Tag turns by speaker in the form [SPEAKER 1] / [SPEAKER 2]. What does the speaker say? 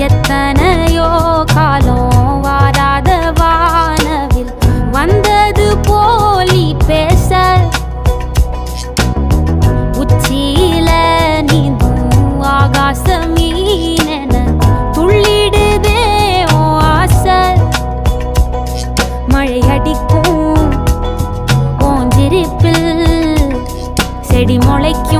[SPEAKER 1] எத்தனையோ காலம் வாராத வானவில் வந்தது போலி பேச உச்சியில நீந்தும் ஆகாச மீனென துள்ளிடுதே ஓ ஆசை மழை அடிக்கும் ஓஞ்சிருப்பில் செடி முளைக்கும்